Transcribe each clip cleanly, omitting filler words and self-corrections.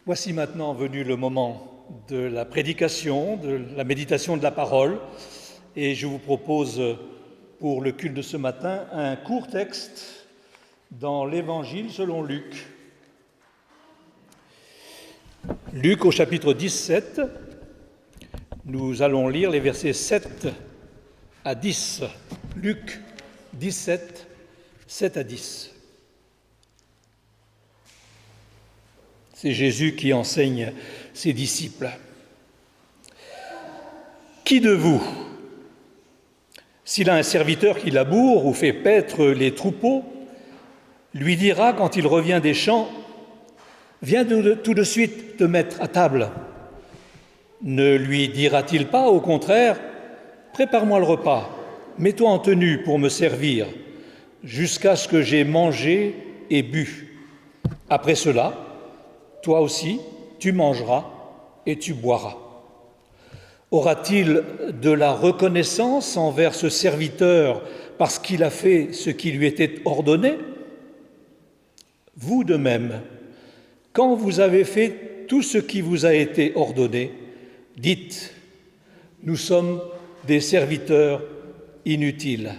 Voici maintenant venu le moment de la prédication, de la méditation de la parole, et je vous propose pour le culte de ce matin un court texte dans l'Évangile selon Luc. Luc au chapitre 17, nous allons lire les versets 7 à 10. Luc 17, 7 à 10. C'est Jésus qui enseigne ses disciples. Qui de vous, s'il a un serviteur qui laboure ou fait paître les troupeaux, lui dira quand il revient des champs, « Viens tout de suite te mettre à table ». Ne lui dira-t-il pas, au contraire, « Prépare-moi le repas, mets-toi en tenue pour me servir, jusqu'à ce que j'aie mangé et bu. Après cela, toi aussi, tu mangeras et tu boiras. » Aura-t-il de la reconnaissance envers ce serviteur parce qu'il a fait ce qui lui était ordonné ? Vous de même, quand vous avez fait tout ce qui vous a été ordonné, dites « Nous sommes des serviteurs inutiles.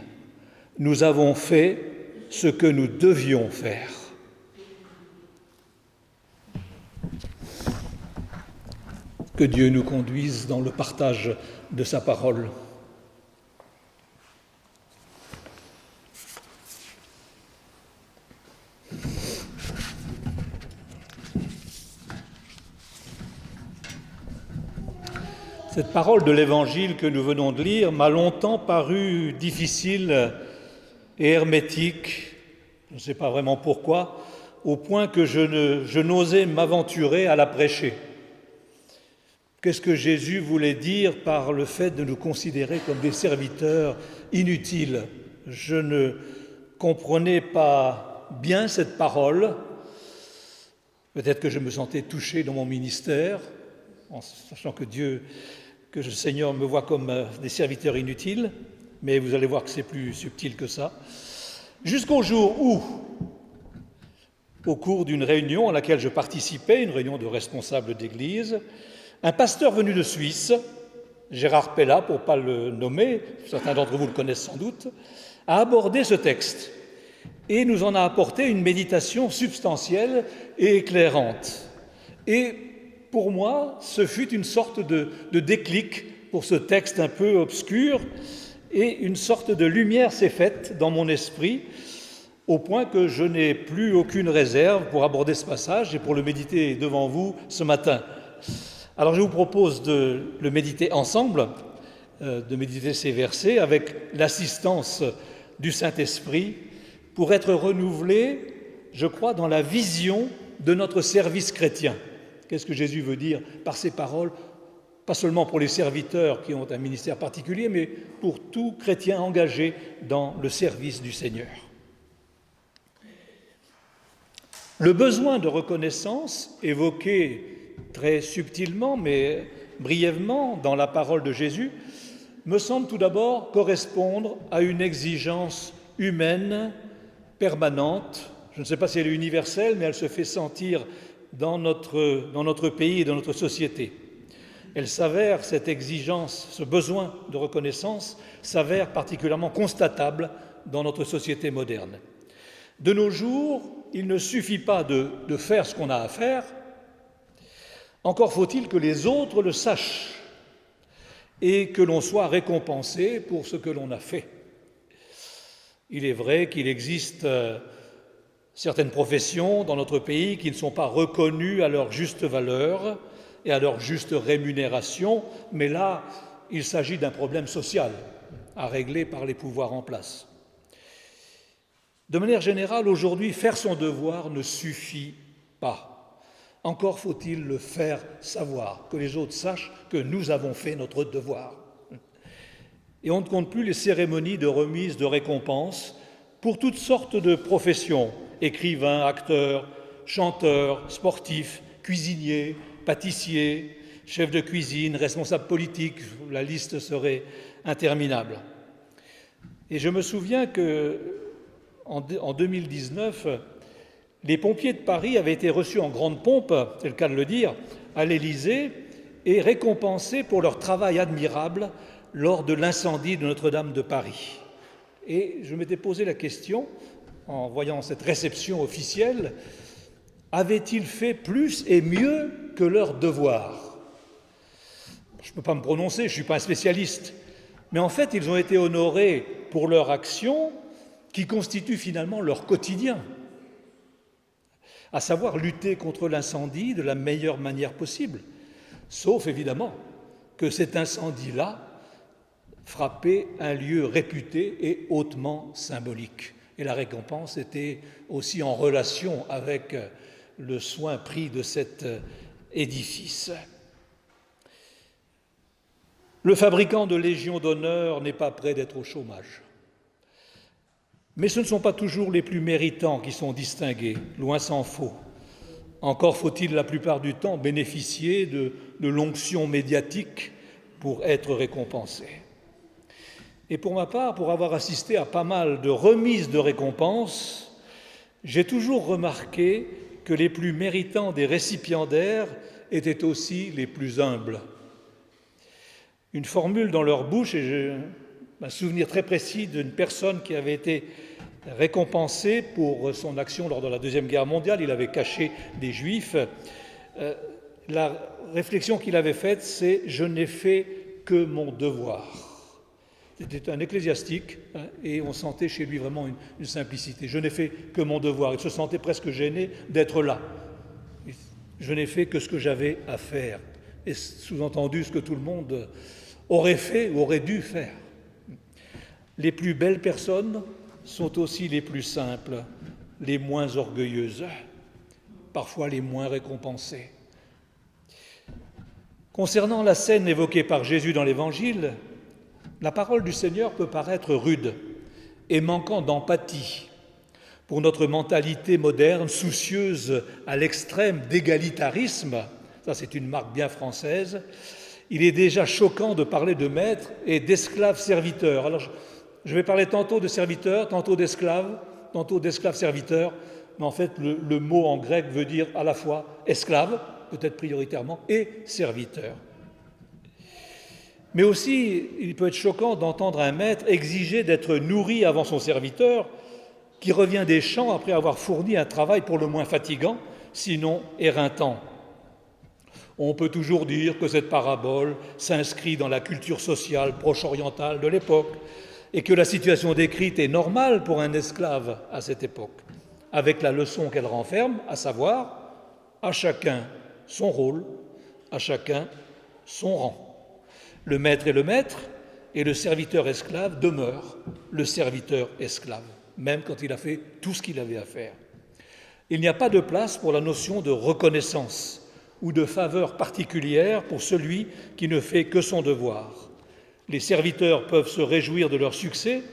Nous avons fait ce que nous devions faire. » Que Dieu nous conduise dans le partage de sa parole. Cette parole de l'Évangile que nous venons de lire m'a longtemps paru difficile et hermétique, je ne sais pas vraiment pourquoi, au point que je n'osais m'aventurer à la prêcher. Qu'est-ce que Jésus voulait dire par le fait de nous considérer comme des serviteurs inutiles ? Je ne comprenais pas bien cette parole. Peut-être que je me sentais touché dans mon ministère, en sachant que le Seigneur me voit comme des serviteurs inutiles, mais vous allez voir que c'est plus subtil que ça. Jusqu'au jour où, au cours d'une réunion à laquelle je participais, une réunion de responsables d'église, un pasteur venu de Suisse, Gérard Pella, pour ne pas le nommer, certains d'entre vous le connaissent sans doute, a abordé ce texte et nous en a apporté une méditation substantielle et éclairante. Et pour moi, ce fut une sorte de déclic pour ce texte un peu obscur et une sorte de lumière s'est faite dans mon esprit au point que je n'ai plus aucune réserve pour aborder ce passage et pour le méditer devant vous ce matin. Alors je vous propose de le méditer ensemble, de méditer ces versets avec l'assistance du Saint-Esprit pour être renouvelés, je crois, dans la vision de notre service chrétien. Qu'est-ce que Jésus veut dire par ces paroles ? Pas seulement pour les serviteurs qui ont un ministère particulier, mais pour tout chrétien engagé dans le service du Seigneur. Le besoin de reconnaissance évoqué très subtilement, mais brièvement, dans la parole de Jésus, me semble tout d'abord correspondre à une exigence humaine permanente. Je ne sais pas si elle est universelle, mais elle se fait sentir dans notre pays et dans notre société. Elle s'avère, cette exigence, ce besoin de reconnaissance, s'avère particulièrement constatable dans notre société moderne. De nos jours, il ne suffit pas de faire ce qu'on a à faire. Encore faut-il que les autres le sachent et que l'on soit récompensé pour ce que l'on a fait. Il est vrai qu'il existe certaines professions dans notre pays qui ne sont pas reconnues à leur juste valeur et à leur juste rémunération, mais là, il s'agit d'un problème social à régler par les pouvoirs en place. De manière générale, aujourd'hui, faire son devoir ne suffit pas. Encore faut-il le faire savoir, que les autres sachent que nous avons fait notre devoir. Et on ne compte plus les cérémonies de remise de récompenses pour toutes sortes de professions, écrivains, acteurs, chanteurs, sportifs, cuisiniers, pâtissiers, chefs de cuisine, responsables politiques, la liste serait interminable. Et je me souviens qu'en 2019, Les pompiers de Paris avaient été reçus en grande pompe, c'est le cas de le dire, à l'Élysée et récompensés pour leur travail admirable lors de l'incendie de Notre-Dame de Paris. Et je m'étais posé la question, en voyant cette réception officielle, avaient-ils fait plus et mieux que leur devoir ? Je ne peux pas me prononcer, je ne suis pas un spécialiste, mais en fait, ils ont été honorés pour leur action qui constitue finalement leur quotidien, à savoir lutter contre l'incendie de la meilleure manière possible, sauf évidemment que cet incendie-là frappait un lieu réputé et hautement symbolique. Et la récompense était aussi en relation avec le soin pris de cet édifice. Le fabricant de Légion d'honneur n'est pas près d'être au chômage. Mais ce ne sont pas toujours les plus méritants qui sont distingués, loin s'en faut. Encore faut-il la plupart du temps bénéficier de l'onction médiatique pour être récompensés. Et pour ma part, pour avoir assisté à pas mal de remises de récompenses, j'ai toujours remarqué que les plus méritants des récipiendaires étaient aussi les plus humbles. Une formule dans leur bouche, et j'ai un souvenir très précis d'une personne qui avait été récompensé pour son action lors de la Deuxième Guerre mondiale. Il avait caché des Juifs. La réflexion qu'il avait faite, c'est « je n'ai fait que mon devoir ». C'était un ecclésiastique et on sentait chez lui vraiment une simplicité. « Je n'ai fait que mon devoir ». Il se sentait presque gêné d'être là. Je n'ai fait que ce que j'avais à faire. Et sous-entendu, ce que tout le monde aurait fait ou aurait dû faire. Les plus belles personnes sont aussi les plus simples, les moins orgueilleuses, parfois les moins récompensées. Concernant la scène évoquée par Jésus dans l'Évangile, la parole du Seigneur peut paraître rude et manquant d'empathie pour notre mentalité moderne, soucieuse à l'extrême d'égalitarisme. Ça, c'est une marque bien française. Il est déjà choquant de parler de maître et d'esclave serviteur. Alors, je vais parler tantôt de serviteur, tantôt d'esclave serviteur, mais en fait, le mot en grec veut dire à la fois esclave, peut-être prioritairement, et serviteur. Mais aussi, il peut être choquant d'entendre un maître exiger d'être nourri avant son serviteur, qui revient des champs après avoir fourni un travail pour le moins fatigant, sinon éreintant. On peut toujours dire que cette parabole s'inscrit dans la culture sociale proche-orientale de l'époque et que la situation décrite est normale pour un esclave à cette époque, avec la leçon qu'elle renferme, à savoir à chacun son rôle, à chacun son rang. Le maître est le maître et le serviteur esclave demeure le serviteur esclave, même quand il a fait tout ce qu'il avait à faire. Il n'y a pas de place pour la notion de reconnaissance ou de faveur particulière pour celui qui ne fait que son devoir. Les serviteurs peuvent se réjouir de leur succès,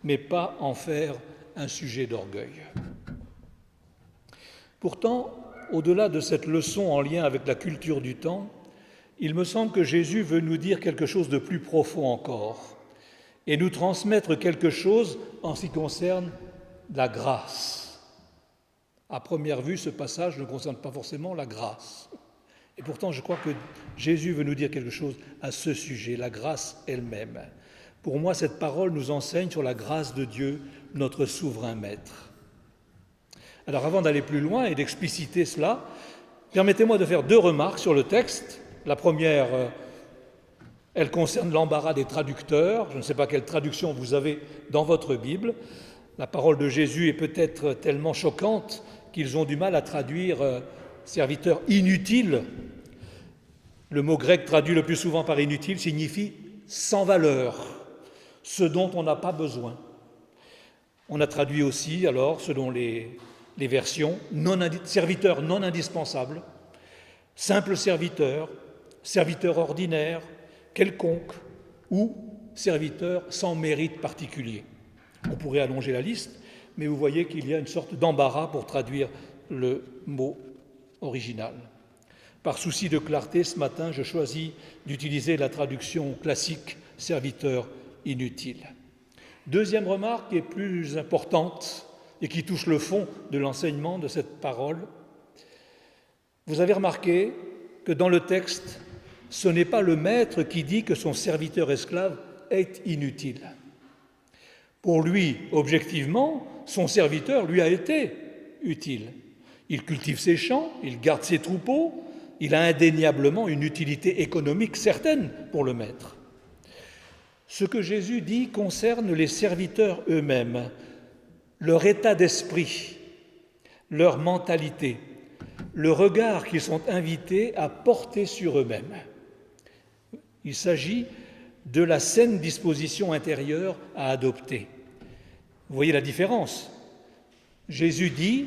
mais pas en faire un sujet d'orgueil. Pourtant, au-delà de cette leçon en lien avec la culture du temps, il me semble que Jésus veut nous dire quelque chose de plus profond encore et nous transmettre quelque chose en ce qui concerne la grâce. À première vue, ce passage ne concerne pas forcément la grâce. Et pourtant, je crois que Jésus veut nous dire quelque chose à ce sujet, la grâce elle-même. Pour moi, cette parole nous enseigne sur la grâce de Dieu, notre souverain maître. Alors, avant d'aller plus loin et d'expliciter cela, permettez-moi de faire 2 remarques sur le texte. La première, elle concerne l'embarras des traducteurs. Je ne sais pas quelle traduction vous avez dans votre Bible. La parole de Jésus est peut-être tellement choquante qu'ils ont du mal à traduire serviteur inutile. Le mot grec traduit le plus souvent par inutile signifie sans valeur, ce dont on n'a pas besoin. On a traduit aussi, alors, selon les versions, serviteur non indispensable, simple serviteur, serviteur ordinaire, quelconque, ou serviteur sans mérite particulier. On pourrait allonger la liste, mais vous voyez qu'il y a une sorte d'embarras pour traduire le mot original. Par souci de clarté, ce matin, je choisis d'utiliser la traduction classique « serviteur inutile ». Deuxième remarque, qui est plus importante et qui touche le fond de l'enseignement de cette parole. Vous avez remarqué que dans le texte, ce n'est pas le maître qui dit que son serviteur esclave est inutile. Pour lui, objectivement, son serviteur lui a été utile. Il cultive ses champs, il garde ses troupeaux, il a indéniablement une utilité économique certaine pour le maître. Ce que Jésus dit concerne les serviteurs eux-mêmes, leur état d'esprit, leur mentalité, le regard qu'ils sont invités à porter sur eux-mêmes. Il s'agit de la saine disposition intérieure à adopter. Vous voyez la différence? Jésus dit,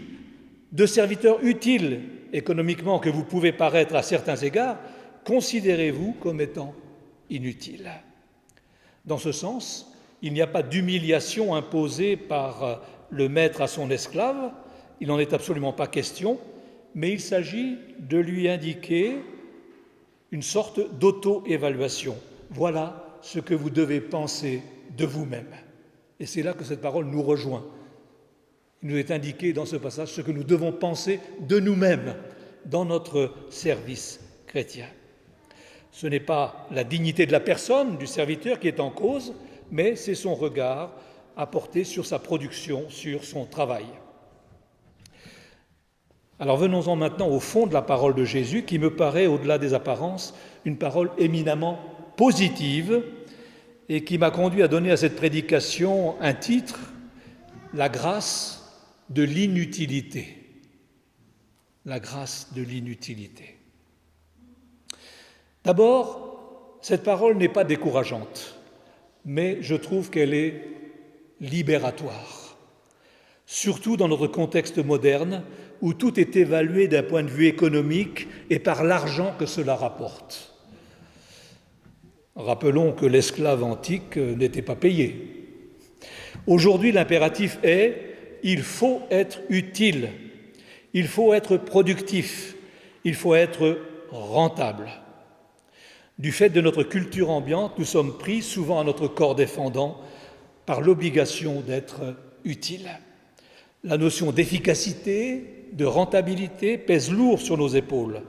de serviteurs utiles économiquement que vous pouvez paraître à certains égards, considérez-vous comme étant inutiles. Dans ce sens, il n'y a pas d'humiliation imposée par le maître à son esclave, il n'en est absolument pas question, mais il s'agit de lui indiquer une sorte d'auto-évaluation. Voilà ce que vous devez penser de vous-même. Et c'est là que cette parole nous rejoint. Il nous est indiqué dans ce passage ce que nous devons penser de nous-mêmes dans notre service chrétien. Ce n'est pas la dignité de la personne, du serviteur, qui est en cause, mais c'est son regard à porter sur sa production, sur son travail. Alors venons-en maintenant au fond de la parole de Jésus, qui me paraît, au-delà des apparences, une parole éminemment positive et qui m'a conduit à donner à cette prédication un titre, « La grâce de l'inutilité ». La grâce de l'inutilité. D'abord, cette parole n'est pas décourageante, mais je trouve qu'elle est libératoire, surtout dans notre contexte moderne où tout est évalué d'un point de vue économique et par l'argent que cela rapporte. Rappelons que l'esclave antique n'était pas payé. Aujourd'hui, l'impératif est « il faut être utile ». Il faut être productif, il faut être rentable. Du fait de notre culture ambiante, nous sommes pris, souvent à notre corps défendant, par l'obligation d'être utile. La notion d'efficacité, de rentabilité pèse lourd sur nos épaules.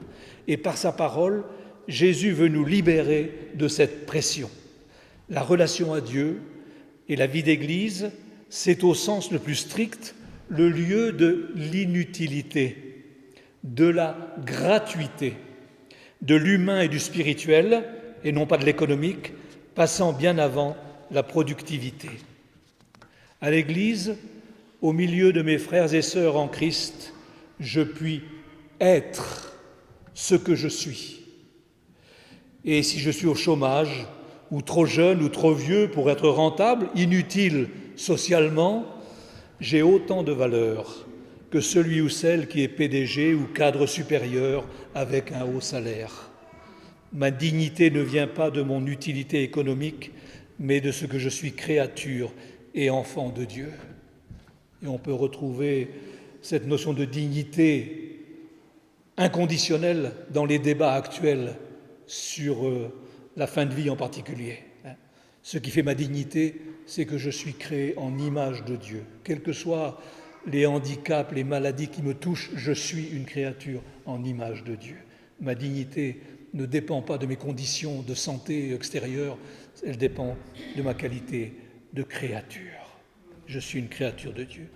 Et par sa parole, Jésus veut nous libérer de cette pression. La relation à Dieu et la vie d'Église, c'est au sens le plus strict le lieu de l'inutilité, de la gratuité, de l'humain et du spirituel, et non pas de l'économique, passant bien avant la productivité. À l'Église, au milieu de mes frères et sœurs en Christ, je puis être ce que je suis. Et si je suis au chômage, ou trop jeune ou trop vieux pour être rentable, inutile socialement, j'ai autant de valeur que celui ou celle qui est PDG ou cadre supérieur avec un haut salaire. Ma dignité ne vient pas de mon utilité économique, mais de ce que je suis créature et enfant de Dieu. Et on peut retrouver cette notion de dignité inconditionnelle dans les débats actuels sur la fin de vie en particulier. Ce qui fait ma dignité, c'est que je suis créé en image de Dieu. Quels que soient les handicaps, les maladies qui me touchent, je suis une créature en image de Dieu. Ma dignité ne dépend pas de mes conditions de santé extérieures, elle dépend de ma qualité de créature. Je suis une créature de Dieu.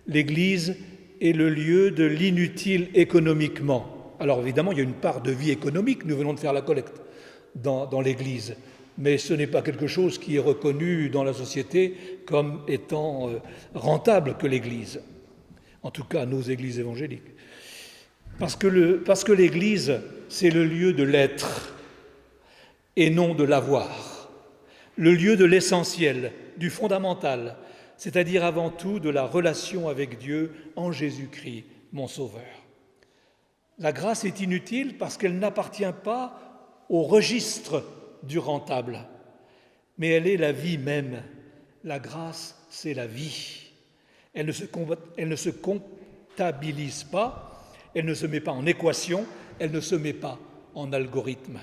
L'Église est le lieu de l'inutile économiquement. Alors évidemment, il y a une part de vie économique, nous venons de faire la collecte dans l'Église, mais ce n'est pas quelque chose qui est reconnu dans la société comme étant rentable que l'Église, en tout cas nos églises évangéliques. Parce que l'Église, c'est le lieu de l'être et non de l'avoir, le lieu de l'essentiel, du fondamental, c'est-à-dire avant tout de la relation avec Dieu en Jésus-Christ, mon Sauveur. La grâce est inutile parce qu'elle n'appartient pas au registre du rentable, mais elle est la vie même. La grâce, c'est la vie. Elle ne se comptabilise pas, elle ne se met pas en équation, elle ne se met pas en algorithme.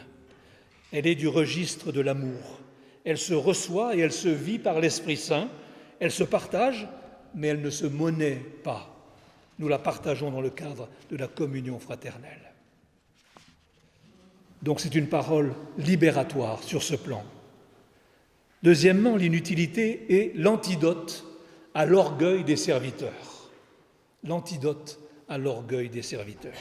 Elle est du registre de l'amour. Elle se reçoit et elle se vit par l'Esprit Saint. Elle se partage mais elle ne se monnaie pas. Nous la partageons dans le cadre de la communion fraternelle. Donc c'est une parole libératoire sur ce plan. Deuxièmement, l'inutilité est l'antidote à l'orgueil des serviteurs. L'antidote à l'orgueil des serviteurs.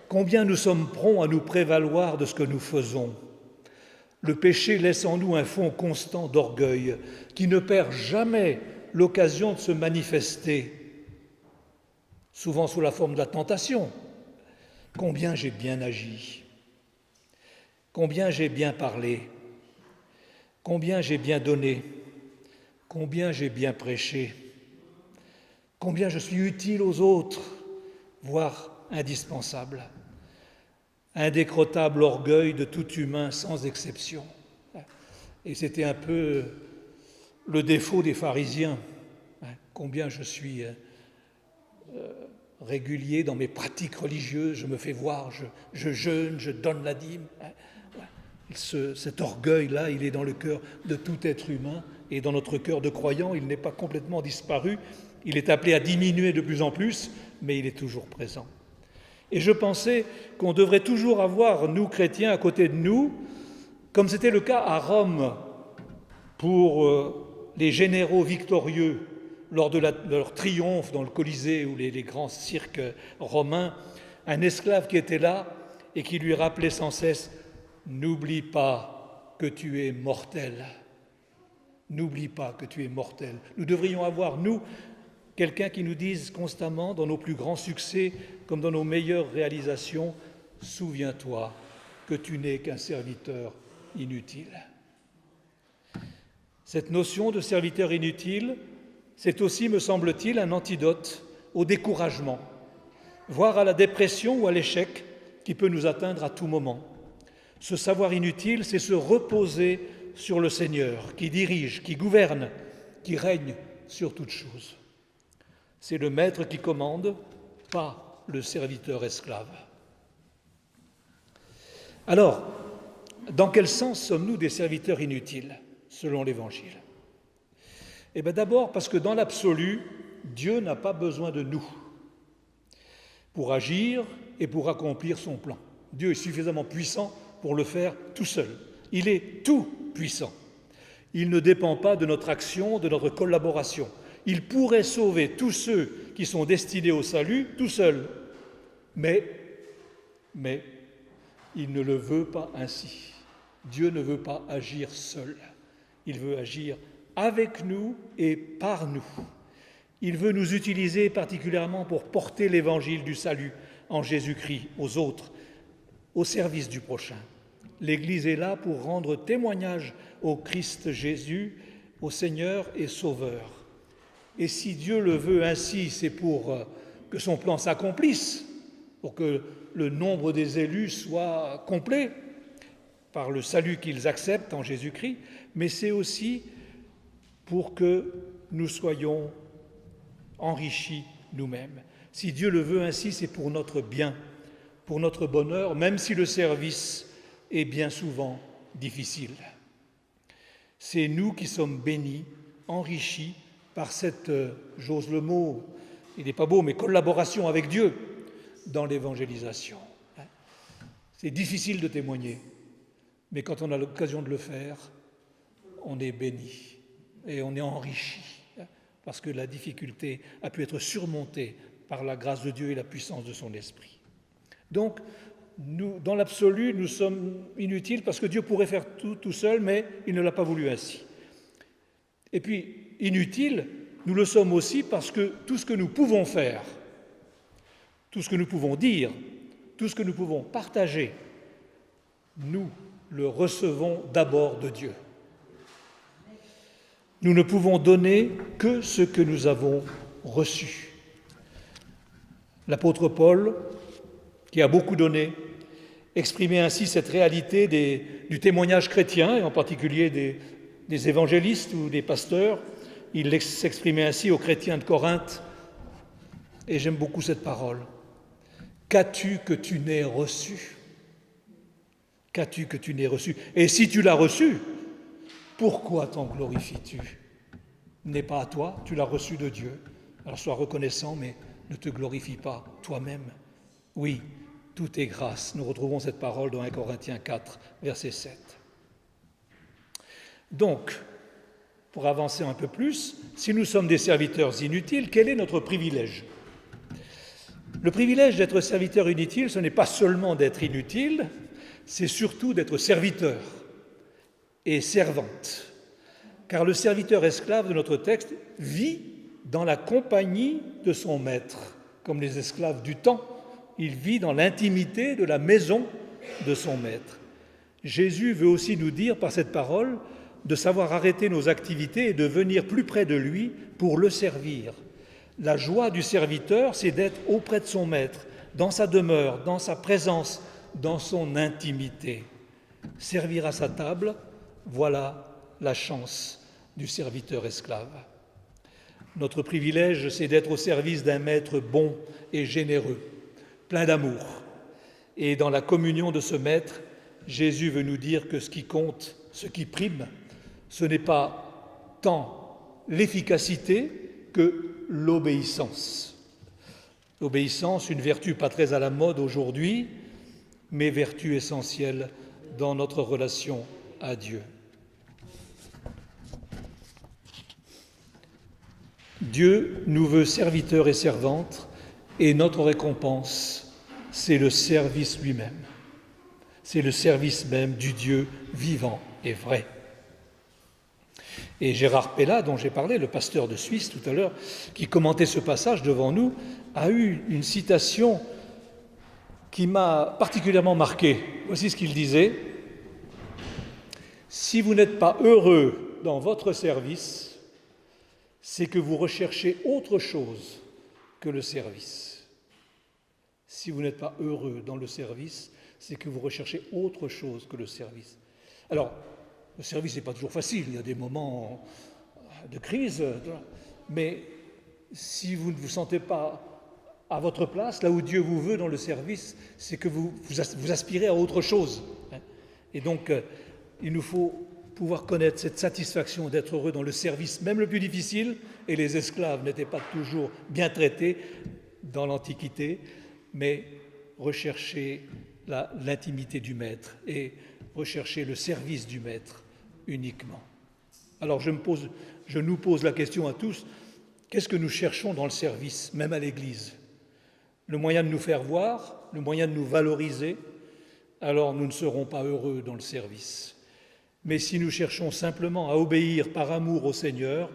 Combien nous sommes prompts à nous prévaloir de ce que nous faisons. Le péché laisse en nous un fond constant d'orgueil qui ne perd jamais l'occasion de se manifester, souvent sous la forme de la tentation. Combien j'ai bien agi, combien j'ai bien parlé, combien j'ai bien donné, combien j'ai bien prêché, combien je suis utile aux autres, voire indispensable. Indécrottable orgueil de tout humain sans exception. Et c'était un peu le défaut des pharisiens. Combien je suis régulier dans mes pratiques religieuses, je me fais voir, je jeûne, je donne la dîme. Cet orgueil-là, il est dans le cœur de tout être humain et dans notre cœur de croyant, il n'est pas complètement disparu. Il est appelé à diminuer de plus en plus, mais il est toujours présent. Et je pensais qu'on devrait toujours avoir, nous chrétiens, à côté de nous, comme c'était le cas à Rome pour les généraux victorieux lors de leur triomphe dans le Colisée ou les grands cirques romains, un esclave qui était là et qui lui rappelait sans cesse « N'oublie pas que tu es mortel. N'oublie pas que tu es mortel. » Nous devrions avoir, nous, quelqu'un qui nous dise constamment, dans nos plus grands succès comme dans nos meilleures réalisations, « Souviens-toi que tu n'es qu'un serviteur inutile. » Cette notion de serviteur inutile, c'est aussi, me semble-t-il, un antidote au découragement, voire à la dépression ou à l'échec qui peut nous atteindre à tout moment. Ce savoir inutile, c'est se reposer sur le Seigneur qui dirige, qui gouverne, qui règne sur toutes choses. C'est le maître qui commande, pas le serviteur esclave. Alors, dans quel sens sommes-nous des serviteurs inutiles, selon l'Évangile ? Eh bien d'abord parce que dans l'absolu, Dieu n'a pas besoin de nous pour agir et pour accomplir son plan. Dieu est suffisamment puissant pour le faire tout seul. Il est tout puissant. Il ne dépend pas de notre action, de notre collaboration. Il pourrait sauver tous ceux qui sont destinés au salut tout seul. Mais il ne le veut pas ainsi. Dieu ne veut pas agir seul. Il veut agir avec nous et par nous. Il veut nous utiliser particulièrement pour porter l'évangile du salut en Jésus-Christ aux autres, au service du prochain. L'Église est là pour rendre témoignage au Christ Jésus, au Seigneur et Sauveur. Et si Dieu le veut ainsi, c'est pour que son plan s'accomplisse, pour que le nombre des élus soit complet par le salut qu'ils acceptent en Jésus-Christ, mais c'est aussi pour que nous soyons enrichis nous-mêmes. Si Dieu le veut ainsi, c'est pour notre bien, pour notre bonheur, même si le service est bien souvent difficile. C'est nous qui sommes bénis, enrichis par cette, j'ose le mot, il n'est pas beau, mais collaboration avec Dieu dans l'évangélisation. C'est difficile de témoigner, mais quand on a l'occasion de le faire, on est béni et on est enrichi, parce que la difficulté a pu être surmontée par la grâce de Dieu et la puissance de son esprit. Donc, nous, dans l'absolu, nous sommes inutiles parce que Dieu pourrait faire tout seul, mais il ne l'a pas voulu ainsi. Et puis, inutiles, nous le sommes aussi parce que tout ce que nous pouvons faire, tout ce que nous pouvons dire, tout ce que nous pouvons partager, nous le recevons d'abord de Dieu. Nous ne pouvons donner que ce que nous avons reçu. L'apôtre Paul, qui a beaucoup donné, exprimait ainsi cette réalité du témoignage chrétien, et en particulier des évangélistes ou des pasteurs. Il s'exprimait ainsi aux chrétiens de Corinthe, et j'aime beaucoup cette parole. « Qu'as-tu que tu n'aies reçu ? Qu'as-tu que tu n'aies reçu ? Et si tu l'as reçu, pourquoi t'en glorifies-tu ? » n'est pas à toi, tu l'as reçu de Dieu. Alors sois reconnaissant, mais ne te glorifie pas toi-même. Oui, tout est grâce. Nous retrouvons cette parole dans 1 Corinthiens 4, verset 7. Donc, pour avancer un peu plus, si nous sommes des serviteurs inutiles, quel est notre privilège ? Le privilège d'être serviteur inutile, ce n'est pas seulement d'être inutile, c'est surtout d'être serviteur et servante. Car le serviteur esclave de notre texte vit dans la compagnie de son maître. Comme les esclaves du temps, il vit dans l'intimité de la maison de son maître. Jésus veut aussi nous dire par cette parole de savoir arrêter nos activités et de venir plus près de lui pour le servir. La joie du serviteur, c'est d'être auprès de son maître, dans sa demeure, dans sa présence, dans son intimité. Servir à sa table, voilà la chance du serviteur esclave. Notre privilège, c'est d'être au service d'un maître bon et généreux, plein d'amour. Et dans la communion de ce maître, Jésus veut nous dire que ce qui compte, ce qui prime, ce n'est pas tant l'efficacité que l'obéissance. L'obéissance, une vertu pas très à la mode aujourd'hui, mais vertu essentielle dans notre relation à Dieu. Dieu nous veut serviteurs et servantes, et notre récompense, c'est le service lui-même. C'est le service même du Dieu vivant et vrai. Et Gérard Pella, dont j'ai parlé, le pasteur de Suisse tout à l'heure, qui commentait ce passage devant nous, a eu une citation qui m'a particulièrement marqué. Voici ce qu'il disait. « Si vous n'êtes pas heureux dans votre service, c'est que vous recherchez autre chose que le service. Si vous n'êtes pas heureux dans le service, c'est que vous recherchez autre chose que le service. » Alors, le service n'est pas toujours facile, il y a des moments de crise, mais si vous ne vous sentez pas à votre place, là où Dieu vous veut dans le service, c'est que vous aspirez à autre chose. Et donc, il nous faut pouvoir connaître cette satisfaction d'être heureux dans le service, même le plus difficile, et les esclaves n'étaient pas toujours bien traités dans l'Antiquité, mais rechercher l'intimité du maître et rechercher le service du maître uniquement. Alors je nous pose la question à tous, qu'est-ce que nous cherchons dans le service, même à l'Église ? Le moyen de nous faire voir, le moyen de nous valoriser, alors nous ne serons pas heureux dans le service. Mais si nous cherchons simplement à obéir par amour au Seigneur,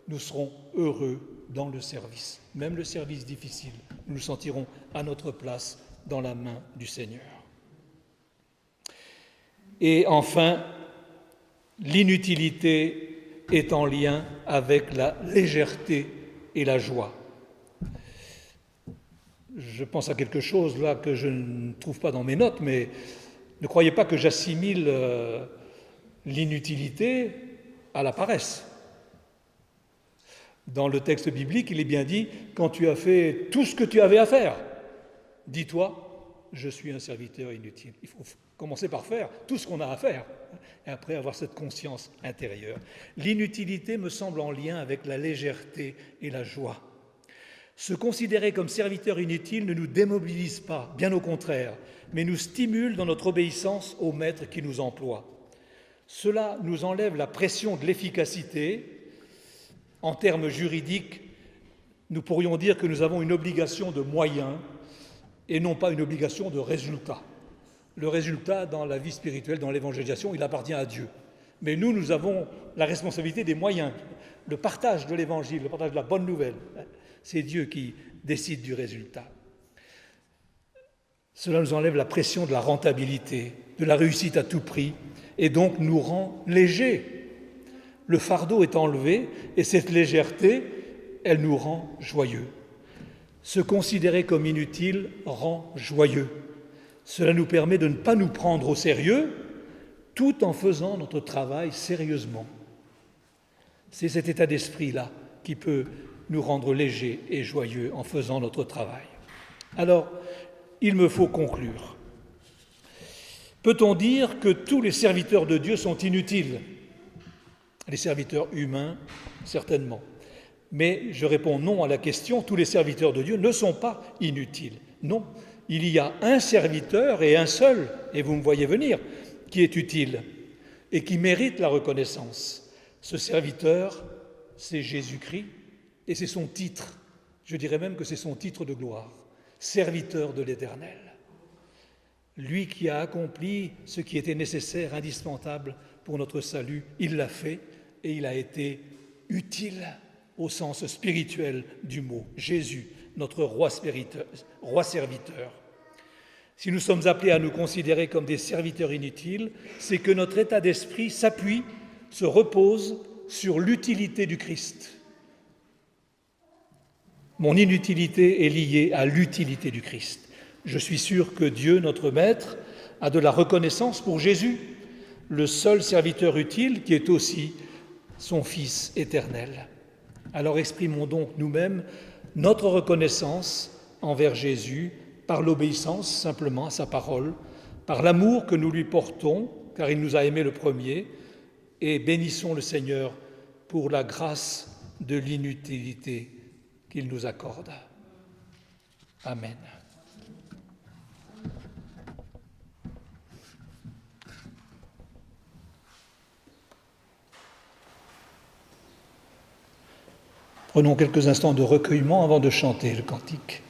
nous serons heureux dans le service. Même le service difficile, nous nous sentirons à notre place dans la main du Seigneur. Et enfin, l'inutilité est en lien avec la légèreté et la joie. Je pense à quelque chose là que je ne trouve pas dans mes notes, mais ne croyez pas que j'assimile l'inutilité à la paresse. Dans le texte biblique, il est bien dit « Quand tu as fait tout ce que tu avais à faire, dis-toi, je suis un serviteur inutile. » Il faut commencer par faire tout ce qu'on a à faire, et après avoir cette conscience intérieure. L'inutilité me semble en lien avec la légèreté et la joie. Se considérer comme serviteur inutile ne nous démobilise pas, bien au contraire, mais nous stimule dans notre obéissance au maître qui nous emploie. Cela nous enlève la pression de l'efficacité. En termes juridiques, nous pourrions dire que nous avons une obligation de moyens et non pas une obligation de résultat. Le résultat dans la vie spirituelle, dans l'évangélisation, il appartient à Dieu. Mais nous avons la responsabilité des moyens, le partage de l'évangile, le partage de la bonne nouvelle. C'est Dieu qui décide du résultat. Cela nous enlève la pression de la rentabilité, de la réussite à tout prix, et donc nous rend légers. Le fardeau est enlevé, et cette légèreté, elle nous rend joyeux. Se considérer comme inutile rend joyeux. Cela nous permet de ne pas nous prendre au sérieux, tout en faisant notre travail sérieusement. C'est cet état d'esprit-là qui peut nous rendre légers et joyeux en faisant notre travail. Alors, il me faut conclure. Peut-on dire que tous les serviteurs de Dieu sont inutiles ? Les serviteurs humains certainement. Mais je réponds non à la question, tous les serviteurs de Dieu ne sont pas inutiles. Non, il y a un serviteur et un seul, et vous me voyez venir, qui est utile et qui mérite la reconnaissance. Ce serviteur, c'est Jésus-Christ, et c'est son titre. Je dirais même que c'est son titre de gloire, serviteur de l'Éternel. Lui qui a accompli ce qui était nécessaire, indispensable pour notre salut, il l'a fait et il a été utile au sens spirituel du mot. Jésus, notre roi serviteur. Si nous sommes appelés à nous considérer comme des serviteurs inutiles, c'est que notre état d'esprit s'appuie, se repose sur l'utilité du Christ. Mon inutilité est liée à l'utilité du Christ. Je suis sûr que Dieu, notre Maître, a de la reconnaissance pour Jésus, le seul serviteur utile qui est aussi son Fils éternel. Alors exprimons donc nous-mêmes notre reconnaissance envers Jésus par l'obéissance simplement à sa parole, par l'amour que nous lui portons, car il nous a aimés le premier, et bénissons le Seigneur pour la grâce de l'inutilité qu'il nous accorde. Amen. Prenons quelques instants de recueillement avant de chanter le cantique.